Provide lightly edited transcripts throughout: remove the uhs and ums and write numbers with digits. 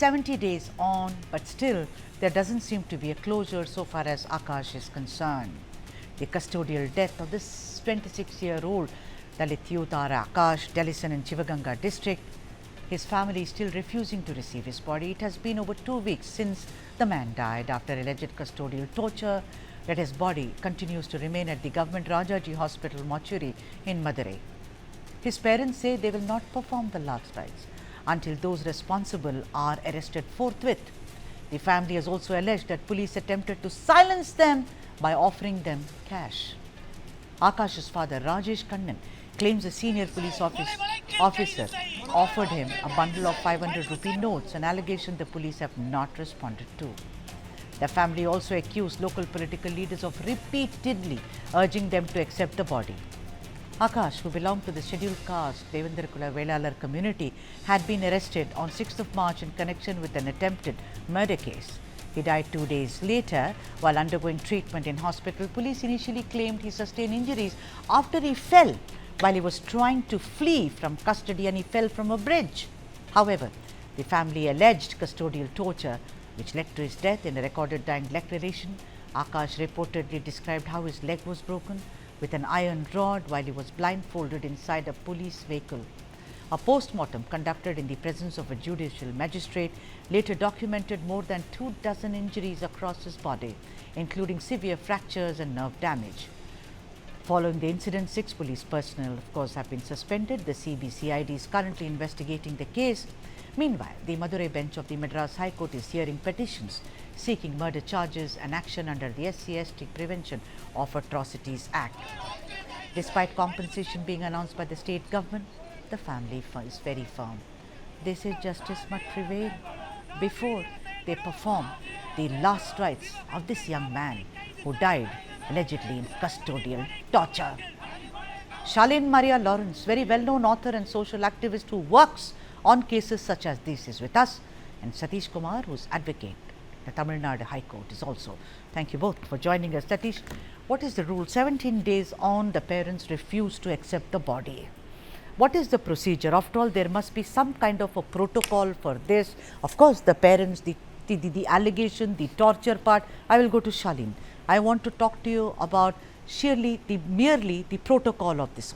70 days on, but still there doesn't seem to be a closure so far as Akash is concerned. The custodial death of this 26-year-old Dalit youth R Akash Delison in Sivaganga district, his family is still refusing to receive his body. It has been over 2 weeks since the man died after alleged custodial torture, yet his body continues to remain at the Government Rajaji Hospital mortuary in Madurai. His parents say they will not perform the last rites until those responsible are arrested forthwith. The family has also alleged that police attempted to silence them by offering them cash. Akash's father, Rajesh Kannan, claims a senior police officer offered him a bundle of 500 rupee notes, an allegation the police have not responded to. The family also accused local political leaders of repeatedly urging them to accept the body. Akash, who belonged to the scheduled caste Devendarakula Velalar community, had been arrested on 6th of March in connection with an attempted murder case. He died 2 days later while undergoing treatment in hospital. Police initially claimed he sustained injuries after he fell while he was trying to flee from custody and he fell from a bridge. However, the family alleged custodial torture which led to his death. In a recorded dying declaration, Akash reportedly described how his leg was broken with an iron rod while he was blindfolded inside a police vehicle. A post-mortem conducted in the presence of a judicial magistrate later documented more than 24 injuries across his body, including severe fractures and nerve damage. Following the incident, 6 police personnel, of course, have been suspended. The CBCID is currently investigating the case. Meanwhile, the Madurai bench of the Madras High Court is hearing petitions seeking murder charges and action under the SC/ST Prevention of Atrocities Act. Despite compensation being announced by the state government, the family is very firm. They say justice must prevail before they perform the last rites of this young man who died allegedly in custodial torture. Charlene Maria Lawrence, very well-known author and social activist who works on cases such as this, is with us, and Satish Kumar, who's advocate. The Tamil Nadu High Court is also. Thank you both for joining us. Satish, what is the rule? 17 days on, the parents refuse to accept the body. What is the procedure? After all, there must be some kind of a protocol for this. Of course, the parents, the allegation, the torture part. I will go to Charlene. I want to talk to you about merely the protocol of this.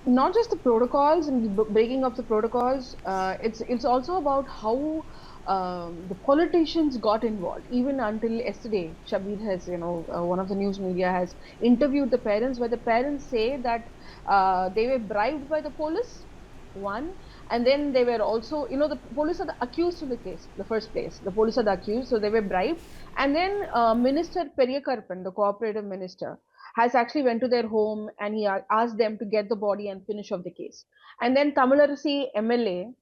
Not just the protocols and the breaking of the protocols, it's also about how the politicians got involved. Even until yesterday, Shabir has, one of the news media has interviewed the parents, where the parents say that they were bribed by the police, one, and then they were also, the police are the accused in the case, the first place. The police are the accused, so they were bribed. And then Minister Periyakarpan, the cooperative minister, has actually went to their home and he asked them to get the body and finish off the case. And then Tamilarasi MLA,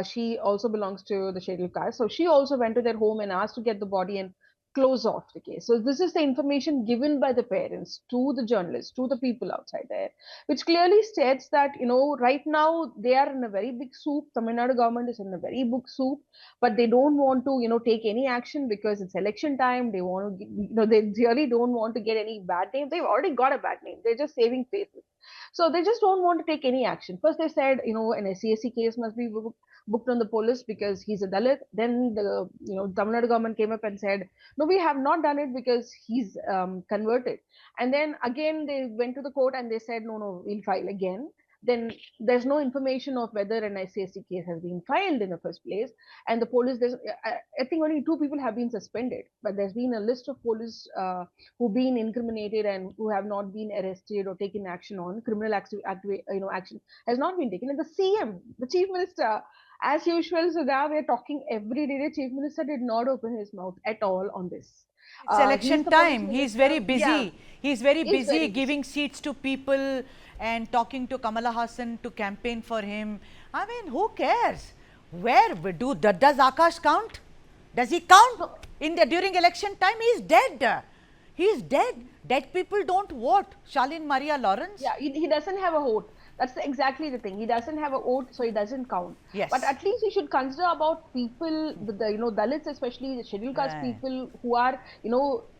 she also belongs to the scheduled caste, so she also went to their home and asked to get the body and close off the case. So this is the information given by the parents to the journalists, to the people outside there, which clearly states that, right now they are in a very big soup. Tamil Nadu government is in a very big soup, but they don't want to, take any action because it's election time. They want to, they really don't want to get any bad name. They've already got a bad name. They're just saving faces. So they just don't want to take any action. First they said, an SC/ST case must be booked on the police because he's a Dalit. Then the, Tamil Nadu government came up and said, no, we have not done it because he's converted. And then again, they went to the court and they said, no, we'll file again. Then there's no information of whether an SC/ST case has been filed in the first place. And the police, I think only 2 people have been suspended, but there's been a list of police who've been incriminated and who have not been arrested or taken action on. Criminal action has not been taken. And the CM, the chief minister, as usual, so now we're talking every day. The chief minister did not open his mouth at all on this. It's election time. He's very busy. Yeah. He's very busy giving seats to people and talking to Kamala Hassan to campaign for him. I mean, who cares? Does Akash count? Does he count during election time? He's dead. He's dead. Dead people don't vote. Charlene Maria Lawrence. Yeah, he doesn't have a vote. That's exactly the thing. He doesn't have a vote, so he doesn't count. Yes. But at least he should consider about people, Dalits, especially the scheduled caste Right. people who are,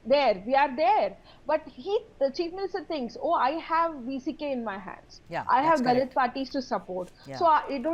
there. We are there. But the chief minister thinks, oh, I have VCK in my hands. Yeah, I that's have correct. Dalit parties to support. Yeah. So,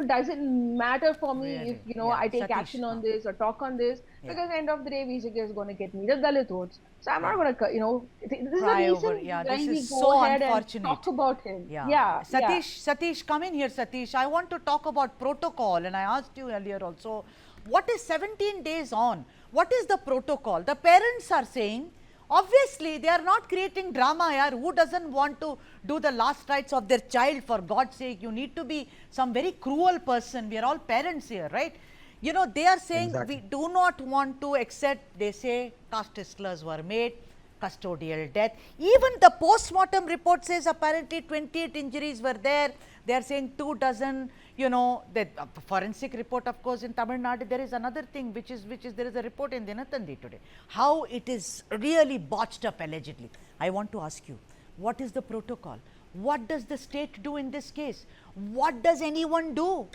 doesn't matter for me if, Really? Yeah. I take Satish. action on this or talk on this, Yeah. because at the end of the day, VCK is going to get me the Dalit votes. So I'm not Yeah. going to, this is the Cry over. reason Yeah, why this is we so go ahead and unfortunate. talk about him. Yeah. Yeah. Satish, come in here, Satish. I want to talk about protocol, and I asked you earlier also, what is 17 days on? What is the protocol? The parents are saying, obviously, they are not creating drama here. Who doesn't want to do the last rites of their child? For God's sake, you need to be some very cruel person. We are all parents here, right? They are saying Exactly. we do not want to accept, they say caste slurs were made, custodial death. Even the post-mortem report says apparently 28 injuries were there. They are saying 24, the forensic report, of course, in Tamil Nadu. There is another thing which is there is a report in Dinatandi today. How it is really botched up allegedly. I want to ask you, what is the protocol? What does the state do in this case? What does anyone do?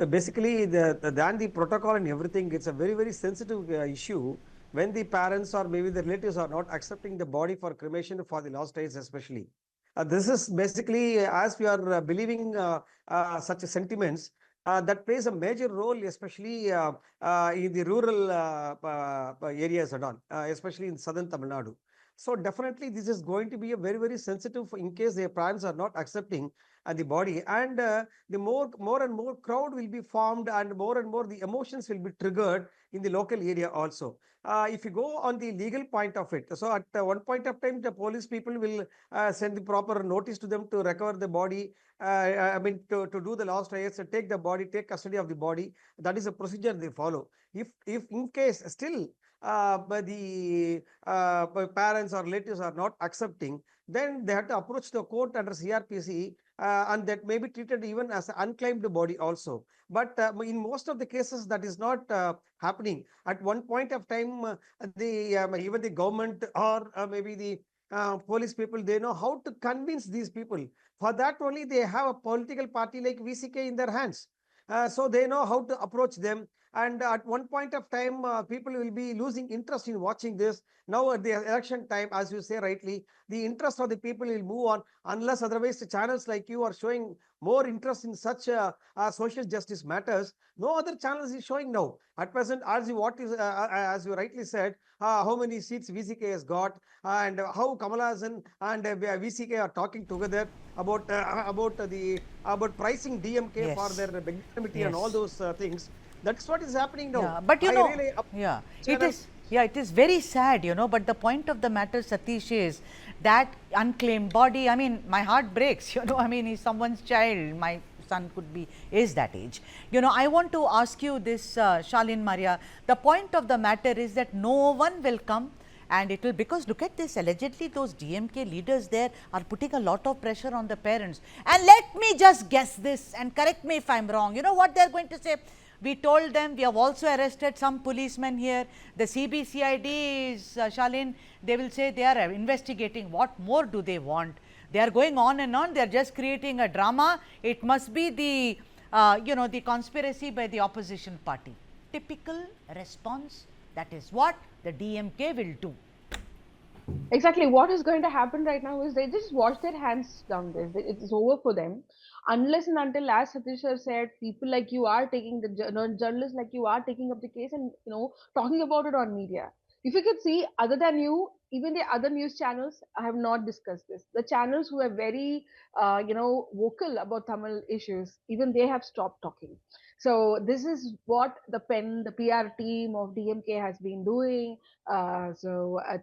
Basically, the protocol and everything, it's a very, very sensitive issue when the parents or maybe the relatives are not accepting the body for cremation for the lost days especially. This is basically, as we are believing such sentiments, that plays a major role, especially in the rural areas and all, especially in southern Tamil Nadu. So definitely this is going to be a very, very sensitive in case their parents are not accepting the body, and the more and more crowd will be formed, and more the emotions will be triggered in the local area also. If you go on the legal point of it, so at one point of time, the police people will send the proper notice to them to recover the body. To do the last rites, take the body, take custody of the body. That is a procedure they follow. If in case still but the parents or relatives are not accepting, then they have to approach the court under CRPC, and that may be treated even as an unclaimed body also. But in most of the cases, that is not happening. At one point of time, even the government or maybe the police people, they know how to convince these people. For that only, they have a political party like VCK in their hands. So they know how to approach them, and at one point of time people will be losing interest in watching this. Now at the election time, as you say rightly, the interest of the people will move on, unless otherwise the channels like you are showing more interest in such social justice matters. No other channels is showing now at present. As you rightly said, how many seats VCK has got, and how Kamala Hassan and VCK are talking together about pricing DMK for Yes. their magnanimity and all Yes. those things. That's what is happening now. Yeah, but I really yeah, channels. it is very sad, but the point of the matter, Satish, is that unclaimed body. I mean, my heart breaks, I mean, he's someone's child. My son is that age. I want to ask you this, Shalin Maria. The point of the matter is that no one will come, and it will, because look at this, allegedly those DMK leaders there are putting a lot of pressure on the parents. And let me just guess this, and correct me if I'm wrong. You know what they're going to say? We told them we have also arrested some policemen here. The CBCID is, Shalin, they will say they are investigating. What more do they want? They are going on and on. They are just creating a drama. It must be the, the conspiracy by the opposition party. Typical response. That is what the DMK will do. Exactly. What is going to happen right now is they just wash their hands down this. It's over for them. Unless and until, as Satish has said, people like you are taking journalists like you are taking up the case and, talking about it on media. If you could see, other than you, even the other news channels have not discussed this. The channels who are very, vocal about Tamil issues, even they have stopped talking. So this is what the PR team of DMK has been doing.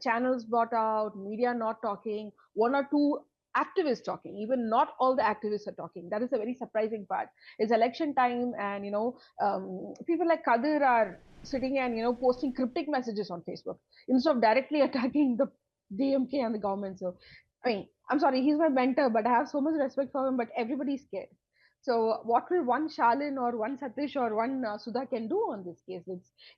Channels bought out, media not talking, one or two activists talking. Even not all the activists are talking. That is a very surprising part. It's election time, and people like Kadir are sitting and posting cryptic messages on Facebook instead of directly attacking the DMK and the government. So, I mean, I'm sorry, he's my mentor, but I have so much respect for him. But everybody's scared. So what will one Shalin or one Satish or one Sudha can do on this case?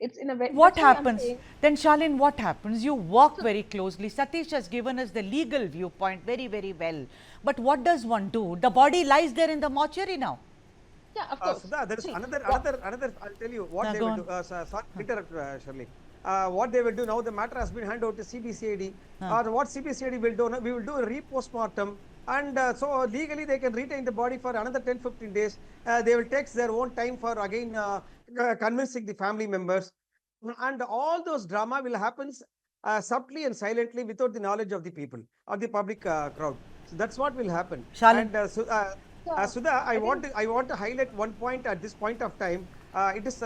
It's in a way, What that's why I'm happens? saying. Then Shalin, what happens? You work So, very closely. Satish has given us the legal viewpoint very, very well. But what does one do? The body lies there in the mortuary now. yeah, of course. Sudha, there is See, another. I'll tell you what Now they go will on. do. Sorry to interrupt, Shirley. What they will do now, the matter has been handed over to CBCID. What CBCID will do now, we will do a re-postmortem. And so legally they can retain the body for another 10-15 days. They will take their own time for again convincing the family members. And all those drama will happen subtly and silently without the knowledge of the people, of the public crowd. So that's what will happen. Shalin. And yeah, Sudha, I think I want to highlight one point at this point of time. It is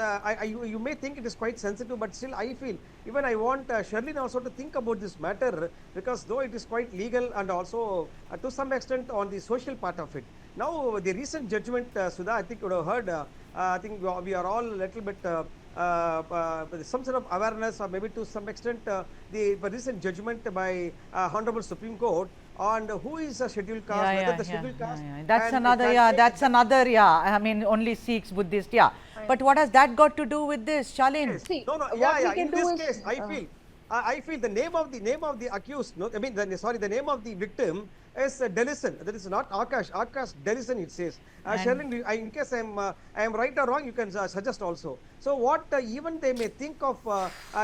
you may think it is quite sensitive, but still I feel even I want Sherlyn also to think about this matter, because though it is quite legal and also to some extent on the social part of it. Now the recent judgment, Sudha, I think you would have heard. I think we are all a little bit some sort of awareness, or maybe to some extent the recent judgment by Honorable Supreme Court on who is a scheduled caste, whether the scheduled caste. That's and another, translate that's another, I mean, only Sikhs, Buddhists, But what has that got to do with this, Shalin? see, No, what yeah, we yeah. can In do this is, case, I feel the name of the accused. No, I mean, sorry, the name of the victim is Delison. That is not Akash. Akash Delison. It says. Sherlyn, in case I am right or wrong, you can suggest also. So what even they may think of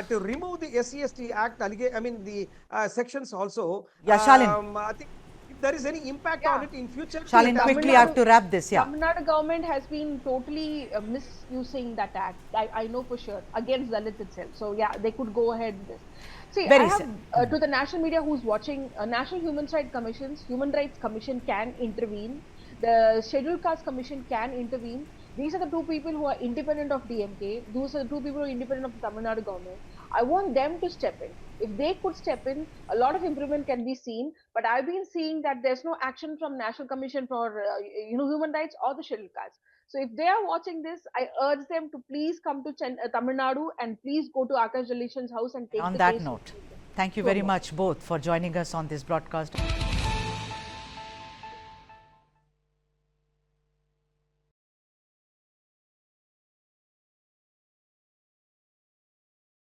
to remove the SCST Act. I mean the sections also. Yeah, Shalin. I think if there is any impact Yeah. on it in future. Shalin, it has to quickly be I have to wrap this, Tamil Nadu government has been totally misusing that act. I know for sure against Dalit itself. So yeah, they could go ahead with this. See, Very I have to the national media who's watching. National Human Rights Commission can intervene. The Scheduled Caste Commission can intervene. These are the two people who are independent of DMK. Those are the two people who are independent of the Tamil Nadu government. I want them to step in. If they could step in, a lot of improvement can be seen. But I've been seeing that there's no action from National Commission for Human Rights or the Scheduled Caste. So if they are watching this, I urge them to please come to Tamil Nadu and please go to Akash Delison's house and take On the that case. note, thank you to a very vote. much both for joining us on this broadcast.